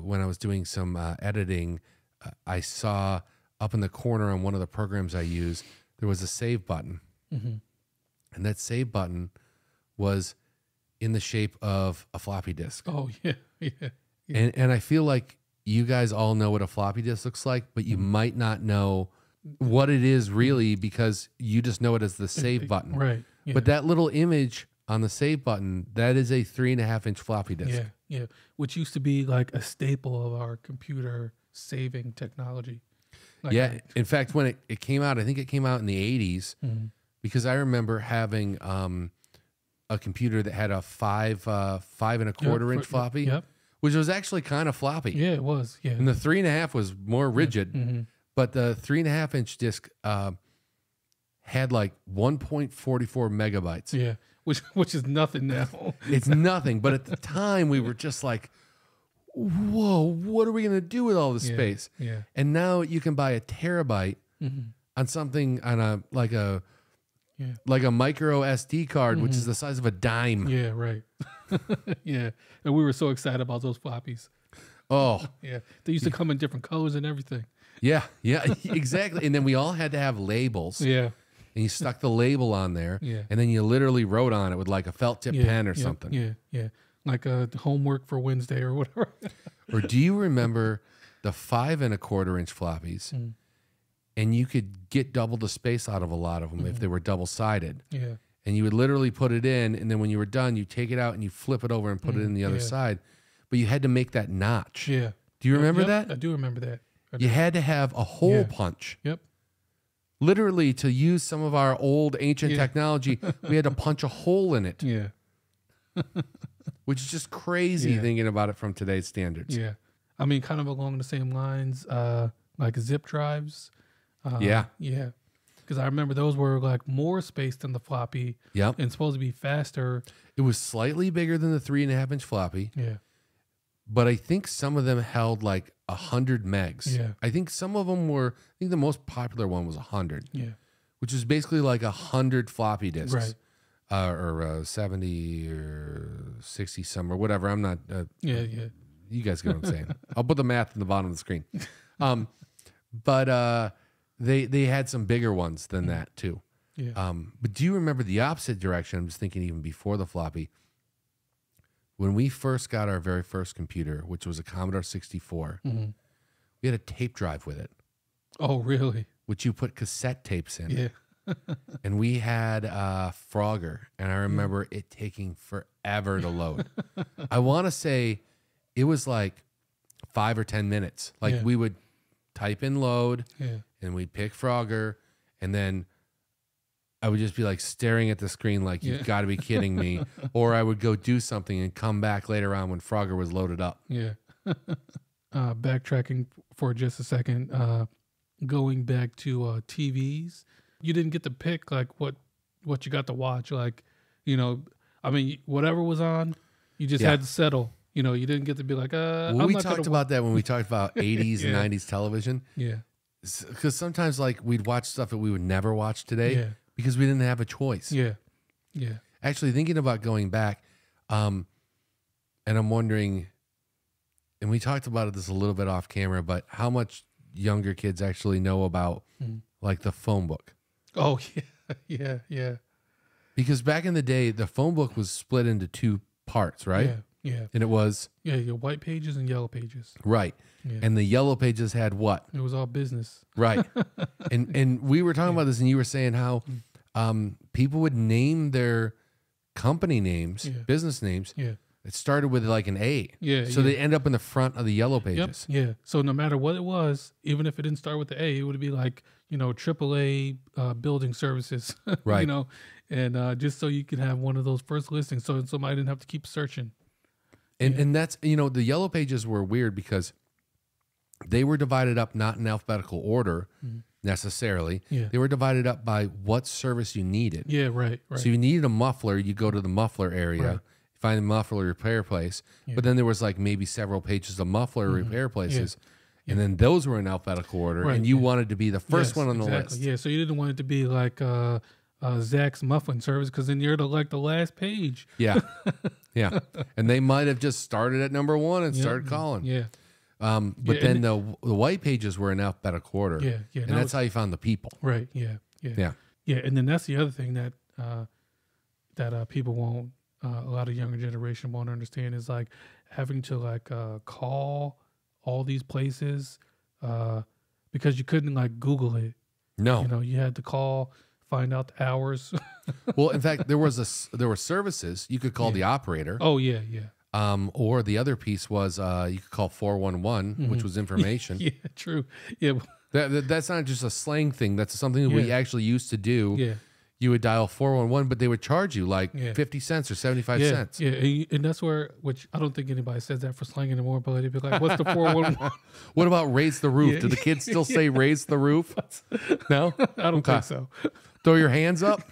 when I was doing some editing, I saw up in the corner on one of the programs I use, there was a save button. Mm-hmm. And that save button was in the shape of a floppy disk. Oh, yeah. And I feel like you guys all know what a floppy disk looks like, but you might not know what it is really because you just know it as the save button. Right. Yeah. But that little image on the save button, that is a 3.5-inch floppy disk. Yeah. Which used to be like a staple of our computer saving technology. Like In fact, when it came out, I think it came out in the 80s because I remember having a computer that had a 5 5.25-inch floppy, which was actually kind of floppy. Yeah, it was. Yeah. And the 3.5 was more rigid, but the 3.5-inch disk had like 1.44 megabytes. Yeah, which is nothing now. It's nothing, but at the time we were just like, whoa, what are we going to do with all this space? Yeah. And now you can buy a terabyte on something on a micro SD card, which is the size of a dime. Yeah, right. Yeah. And we were so excited about those floppies. Oh. Yeah. They used to come in different colors and everything. Yeah, exactly. And then we all had to have labels. Yeah. And you stuck the label on there. Yeah. And then you literally wrote on it with like a felt tip pen or something. Yeah. Like a homework for Wednesday or whatever. Or do you remember the 5.25-inch floppies? And you could get double the space out of a lot of them if they were double-sided. Yeah. And you would literally put it in, and then when you were done, you take it out and you flip it over and put it in the other side. But you had to make that notch. Yeah. Do you remember that? I do remember that. You had to have a hole punch. Yep. Literally, to use some of our old ancient technology, we had to punch a hole in it. Yeah. Which is just crazy thinking about it from today's standards. Yeah. I mean, kind of along the same lines, like zip drives. Yeah. Yeah. Because I remember those were like more space than the floppy. Yep. And supposed to be faster. It was slightly bigger than the 3.5-inch floppy. Yeah. But I think some of them held like 100 megs. Yeah. I think some of them were, I think the most popular one was 100. Yeah. Which is basically like 100 floppy disks. Right. Or 70 or 60 some or whatever. I'm not. Yeah. You guys get what I'm saying. I'll put the math in the bottom of the screen. But they had some bigger ones than that too. Yeah. But do you remember the opposite direction? I'm just thinking even before the floppy. When we first got our very first computer, which was a Commodore 64, we had a tape drive with it. Oh, really? Which you put cassette tapes in. Yeah. And we had Frogger, and I remember it taking forever to load. I want to say it was like 5 or 10 minutes. Like we would type in load, and we'd pick Frogger, and then I would just be like staring at the screen like, you've got to be kidding me. Or I would go do something and come back later on when Frogger was loaded up. Yeah. Backtracking for just a second, going back to TVs, you didn't get to pick like what you got to watch. Like, you know, I mean, whatever was on, you just had to settle. You know, you didn't get to be like, well, we talked about that when we talked about 80s and 90s television. Yeah. Because sometimes like we'd watch stuff that we would never watch today because we didn't have a choice. Yeah. Actually, thinking about going back, and I'm wondering, and we talked about this a little bit off camera, but how much younger kids actually know about like the phone book? Oh, yeah. Because back in the day, the phone book was split into 2 parts, right? Yeah. And it was? Yeah, your white pages and yellow pages. Right. Yeah. And the yellow pages had what? It was all business. Right. and we were talking about this, and you were saying how people would name their company names, business names. Yeah. It started with like an A. Yeah. So they end up in the front of the yellow pages. Yep. Yeah. So no matter what it was, even if it didn't start with the A, it would be like, you know, AAA building services. Right. You know, and just so you could have one of those first listings, so somebody didn't have to keep searching. And that's, the yellow pages were weird because they were divided up not in alphabetical order necessarily. Yeah. They were divided up by what service you needed. Yeah, right. So if you needed a muffler, you go to the muffler area, find the muffler repair place. But then there was like maybe several pages of muffler repair places. And then those were in alphabetical order. And you wanted to be the first one on the list. Yeah, so you didn't want it to be like Zach's muffin service, because then you're the last page. Yeah. Yeah. And they might have just started at number 1 and started calling. Yeah. But then the white pages were in alphabetical order. Yeah. Yeah. And that's how you found the people. Right. Yeah. Yeah. Yeah. Yeah. And then that's the other thing that people won't, a lot of younger generation won't understand, is like having to like call all these places because you couldn't like Google it. No. You had to call, find out the hours. Well, in fact, there were services you could call the operator. Oh yeah, yeah. Or the other piece was you could call 411, which was information. Yeah, true. Yeah, that's not just a slang thing. That's something that we actually used to do. yeah. You would dial 411, but they would charge you like 50 cents or 75 cents. Yeah, and that's where, which I don't think anybody says that for slang anymore, but they'd be like, what's the 411? What about raise the roof? Do the kids still say raise the roof? No? I don't think so. Throw your hands up?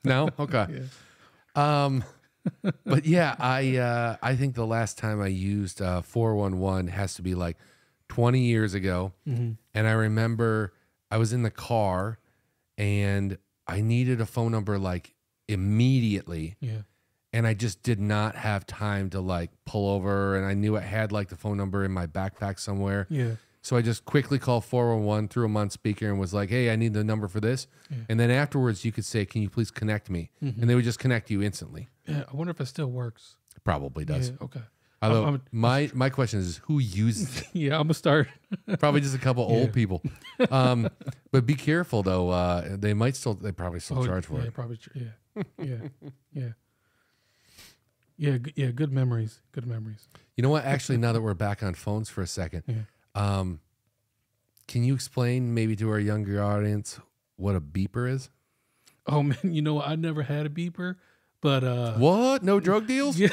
No? Okay. Yeah. But yeah, I think the last time I used 411 has to be like 20 years ago. And I remember I was in the car and I needed a phone number like immediately. Yeah. And I just did not have time to like pull over. And I knew I had like the phone number in my backpack somewhere. Yeah. So I just quickly called 411, threw them on speaker, and was like, hey, I need the number for this. Yeah. And then afterwards, you could say, can you please connect me? And they would just connect you instantly. Yeah. I wonder if it still works. It probably does. Yeah. Okay. Although my question is who uses it? Yeah, I'm going to start. Probably just a couple old people. But be careful, though. They probably still charge for it. Probably. Yeah. Yeah. Good memories. Good memories. You know what? Actually, now that we're back on phones for a second, can you explain maybe to our younger audience what a beeper is? Oh man, I never had a beeper, but what? No drug deals? Yeah.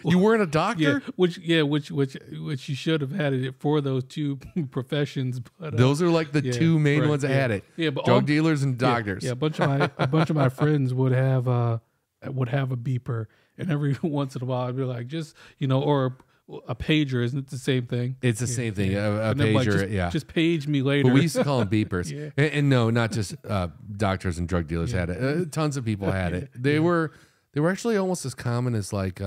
You weren't a doctor? Which you should have had it for those two professions. But those are like the two main ones that had it. Yeah, but drug dealers and doctors. Yeah, a bunch of my friends would have a beeper, and every once in a while I'd be like, just or a pager, isn't it the same thing? It's the same thing. A pager, like, just page me later. But we used to call them beepers. And no, not just doctors and drug dealers had it. Tons of people had it. They were actually almost as common as like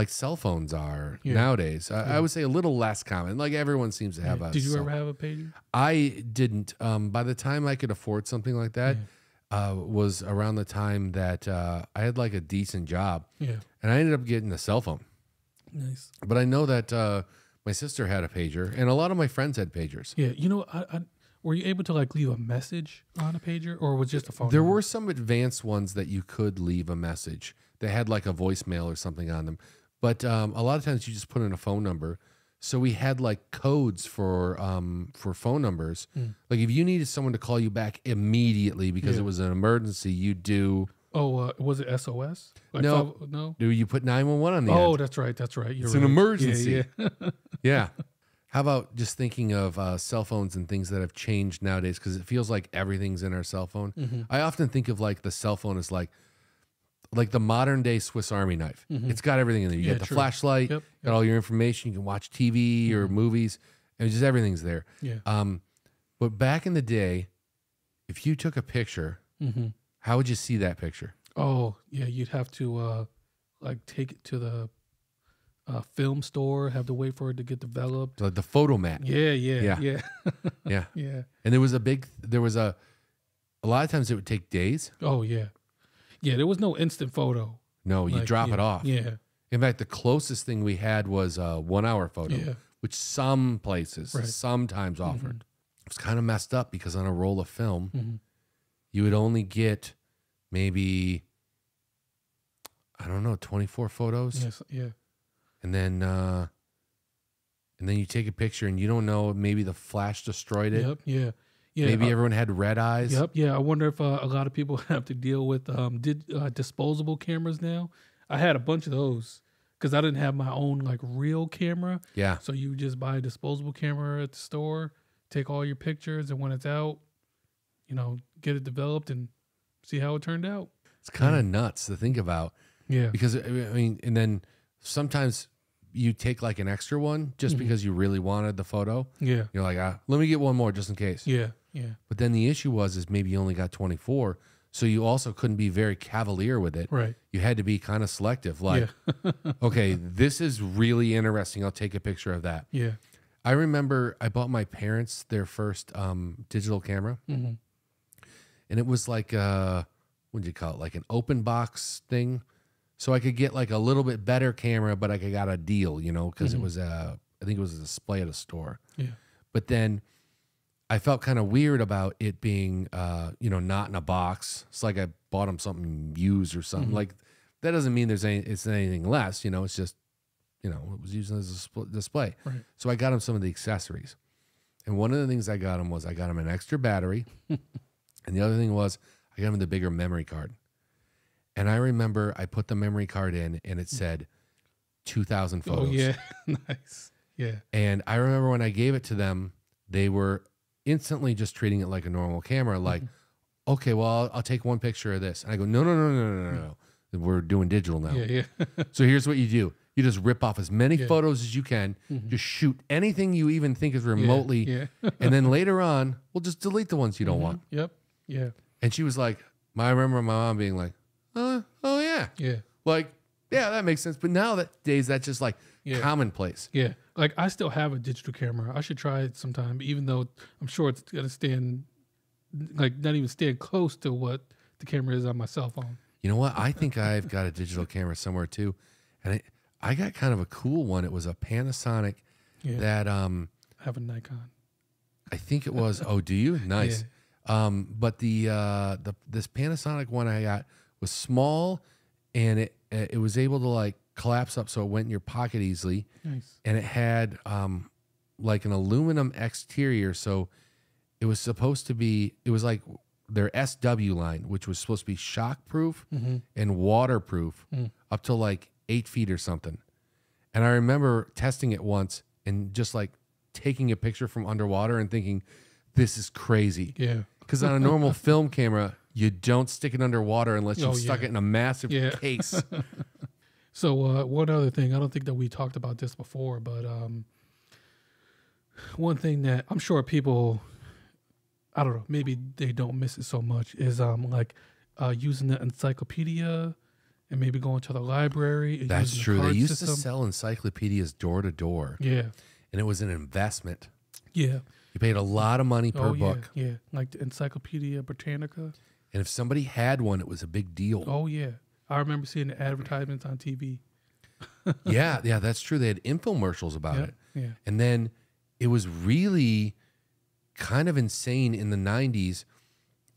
cell phones are nowadays. I would say a little less common. Like everyone seems to have a. Did you ever have a pager? I didn't. By the time I could afford something like that, was around the time that I had like a decent job. Yeah. And I ended up getting a cell phone. Nice. But I know that my sister had a pager, and a lot of my friends had pagers. Yeah. Were you able to like leave a message on a pager, or was it just a phone? There were some advanced ones that you could leave a message. They had like a voicemail or something on them. But a lot of times you just put in a phone number. So we had like codes for phone numbers. Like if you needed someone to call you back immediately because it was an emergency, you do. Oh, was it SOS? Like no. Do you put 911 on the end? Oh, that's right. That's right. It's an emergency. Yeah. How about just thinking of cell phones and things that have changed nowadays? Because it feels like everything's in our cell phone. I often think of like the cell phone as like the modern day Swiss Army knife. It's got everything in there. You got the flashlight, got all your information. You can watch TV or movies, and just everything's there. Yeah. But back in the day, if you took a picture, how would you see that picture? Oh, yeah, you'd have to like take it to the film store, have to wait for it to get developed. Like the photo mat. Yeah. Yeah. And there was a lot of times it would take days. Oh, yeah. Yeah, there was no instant photo. No, you drop it off. Yeah. In fact, the closest thing we had was a 1 hour photo, which some places sometimes offered. It was kind of messed up because on a roll of film, you would only get maybe, I don't know, 24 photos. Yes, yeah. And then you take a picture and you don't know, maybe the flash destroyed it. Yep, yeah. Yeah, maybe everyone had red eyes. Yep, yeah. I wonder if a lot of people have to deal with disposable cameras now. I had a bunch of those because I didn't have my own like real camera. Yeah. So you just buy a disposable camera at the store, take all your pictures, and when it's out, get it developed and see how it turned out. It's kind of nuts to think about. Yeah. Because, I mean, and then sometimes you take like an extra one just because you really wanted the photo. Yeah. You're like, let me get one more just in case. Yeah. Yeah. But then the issue is maybe you only got 24. So you also couldn't be very cavalier with it. Right. You had to be kind of selective. Like, okay, this is really interesting. I'll take a picture of that. Yeah. I remember I bought my parents their first digital camera. Mm-hmm. And it was like, what do you call it? Like an open box thing. So I could get like a little bit better camera, but I got a deal, because it was I think it was a display at a store. Yeah. But then I felt kind of weird about it being, not in a box. It's like I bought them something used or something. Like that doesn't mean it's anything less. It's just, it was used as a display. Right. So I got him some of the accessories, and one of the things I got him was I got him an extra battery, and the other thing was I got him the bigger memory card. And I remember I put the memory card in, and it said 2,000 photos. Oh yeah, nice. Yeah. And I remember when I gave it to them, they were instantly just treating it like a normal camera. Like, okay, well, I'll take one picture of this. And I go, no. We're doing digital now. Yeah. So here's what you do. You just rip off as many photos as you can. Just shoot anything you even think is remotely. Yeah. And then later on, we'll just delete the ones you don't want. Yep. Yeah. And she was like, I remember my mom being like, oh yeah. Yeah. Like, yeah, that makes sense. But nowadays, that's just like commonplace. Yeah. Like I still have a digital camera. I should try it sometime, even though I'm sure it's going to stand, like not even stand close to what the camera is on my cell phone. You know what? I think I've got a digital camera somewhere too. And I got kind of a cool one. It was a Panasonic that I have a Nikon. I think it was. Oh, do you? Nice. But this Panasonic one I got was small, and it was able to like collapse up so it went in your pocket easily. Nice. And it had like an aluminum exterior, so it was supposed to be. It was like their SW line, which was supposed to be shockproof and waterproof up to like 8 feet or something. And I remember testing it once and just like taking a picture from underwater and thinking, this is crazy. Yeah. Because on a normal film camera, you don't stick it underwater unless you've stuck it in a massive case. So one other thing, I don't think that we talked about this before, but one thing that I'm sure people, I don't know, maybe they don't miss it so much is using the encyclopedia and maybe going to the library. And That's true. They used system. to sell encyclopedias door to door. Yeah. And it was an investment. Yeah. You paid a lot of money per book. Yeah. Like the Encyclopedia Britannica. And if somebody had one, it was a big deal. Oh, yeah. I remember seeing the advertisements on TV. yeah, that's true. They had infomercials about it. Yeah. And then it was really kind of insane in the 90s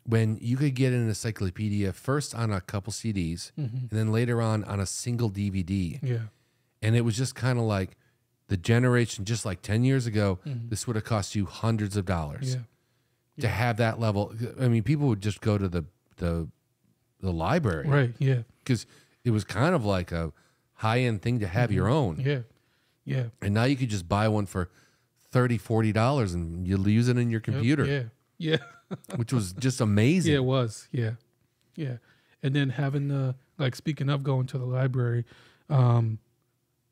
when you could get an encyclopedia first on a couple CDs and then later on a single DVD. Yeah. And it was just kind of like the generation, just like 10 years ago, this would have cost you hundreds of dollars to have that level. I mean, people would just go to the library. Right, yeah. Because it was kind of like a high-end thing to have your own. Yeah, yeah. And now you could just buy one for $30, $40 and you'll use it in your computer. Yep, yeah. Which was just amazing. Yeah, it was. Yeah. Yeah. And then having speaking of going to the library,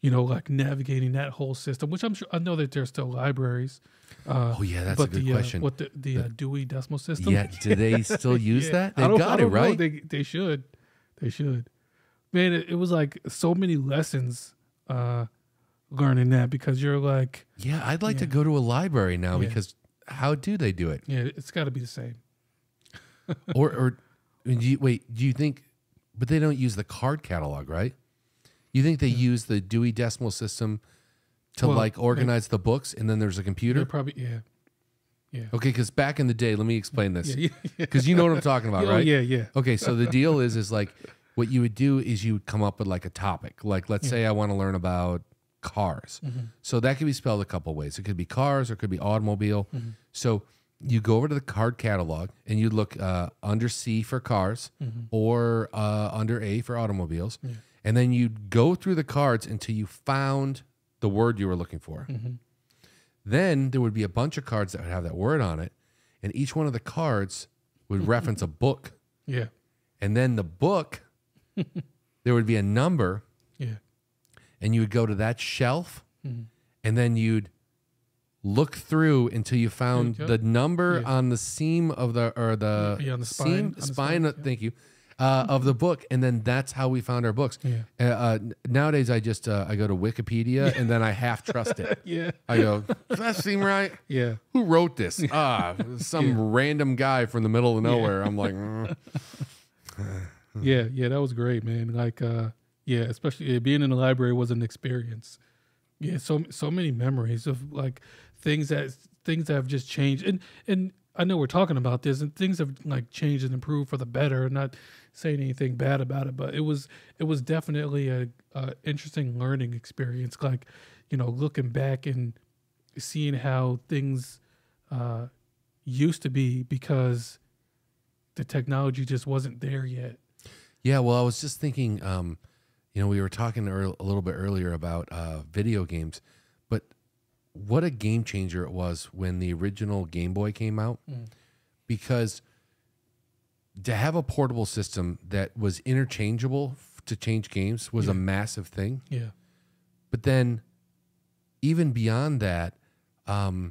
like navigating that whole system, which I know that there's still libraries. Oh yeah, that's a good question. What the Dewey Decimal System? Yeah, do they still use that? They got it right. They should. They should. Man, it was like so many lessons learning that because you're like, yeah, I'd like to go to a library now because how do they do it? Yeah, it's got to be the same. or do you think? But they don't use the card catalog, right? You think they use the Dewey Decimal System to organize the books, and then there's a computer? Probably, yeah. Okay, because back in the day, let me explain this. Because you know what I'm talking about, right? Yeah. Okay, so the deal is like what you would do is you would come up with like a topic. Like let's say I want to learn about cars. So that could be spelled a couple ways. It could be cars or it could be automobile. So you go over to the card catalog and you look under C for cars or under A for automobiles. and then you'd go through the cards until you found the word you were looking for. Then there would be a bunch of cards that would have that word on it, and each one of the cards would reference a book. Yeah. And then the book, there would be a number, and you would go to that shelf, and then you'd look through until you found the number on the seam of the on the spine, spine. Thank you. Of the book, and then that's how we found our books. Nowadays, I just I go to Wikipedia and then I half trust it. I go, does that seem right? Who wrote this? Some random guy from the middle of nowhere. I'm like, that was great, man. Like, especially being in the library was an experience. So many memories of like things that have just changed, and I know we're talking about this, and things have like changed and improved for the better. Not saying anything bad about it, but it was definitely a interesting learning experience. Like, looking back and seeing how things used to be because the technology just wasn't there yet. Yeah, well, I was just thinking, we were talking a little bit earlier about video games, but what a game changer it was when the original Game Boy came out, because to have a portable system that was interchangeable to change games was a massive thing. But then even beyond that, there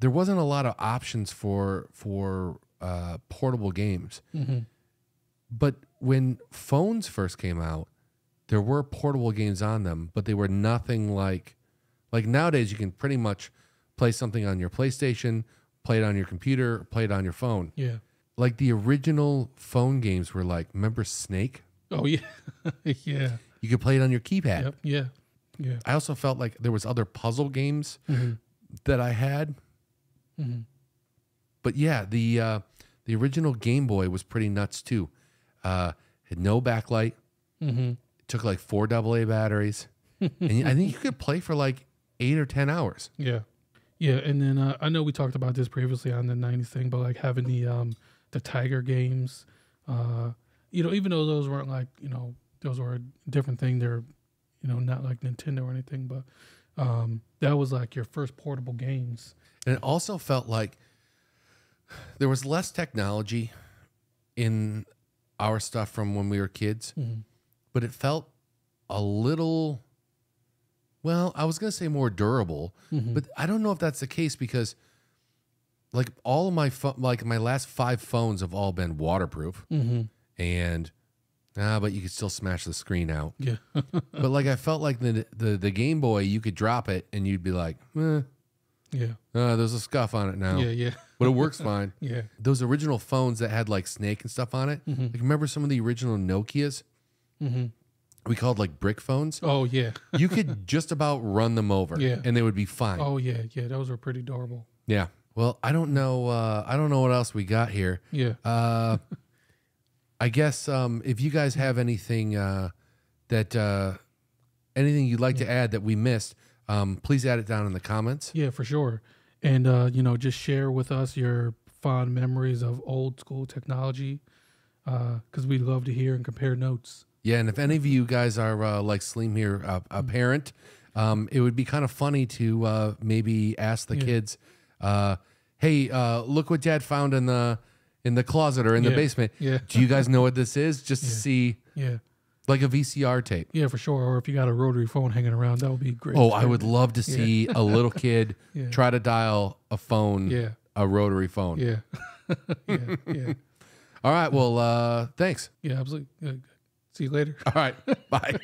wasn't a lot of options for portable games. But when phones first came out, there were portable games on them, but they were nothing like nowadays. You can pretty much play something on your PlayStation, play it on your computer, play it on your phone. Like the original phone games were like, remember Snake? Oh yeah. You could play it on your keypad. Yeah. I also felt like there was other puzzle games that I had. But yeah, the original Game Boy was pretty nuts too. Had no backlight. Took like 4 AA batteries. And I think you could play for like 8 or 10 hours. Yeah. And then I know we talked about this previously on the 90s thing, but like having the Tiger games, even though those weren't like, those were a different thing. They're, not like Nintendo or anything, but that was like your first portable games. And it also felt like there was less technology in our stuff from when we were kids, but it felt a little, well, I was going to say more durable, but I don't know if that's the case because like all of my my last 5 phones have all been waterproof, and but you could still smash the screen out. But like I felt like the Game Boy, you could drop it and you'd be like, there's a scuff on it now. But it works fine. Those original phones that had like Snake and stuff on it. Like remember some of the original Nokias? We called like brick phones. Oh yeah. You could just about run them over, and they would be fine. Oh yeah. Those were pretty adorable. Yeah. Well, I don't know what else we got here. I guess if you guys have anything anything you'd like to add that we missed, please add it down in the comments. Yeah, for sure. And just share with us your fond memories of old school technology, because we'd love to hear and compare notes. Yeah, and if any of you guys are like Sleem here, a parent, it would be kind of funny to maybe ask the kids, "Hey, look what Dad found in the closet or in the basement. Do you guys know what this is?" Just to see, like a VCR tape. Yeah, for sure. Or if you got a rotary phone hanging around, that would be great. Oh, I would love to see a little kid try to dial a phone, a rotary phone. Yeah. All right. Well, thanks. Yeah, absolutely. See you later. All right. Bye.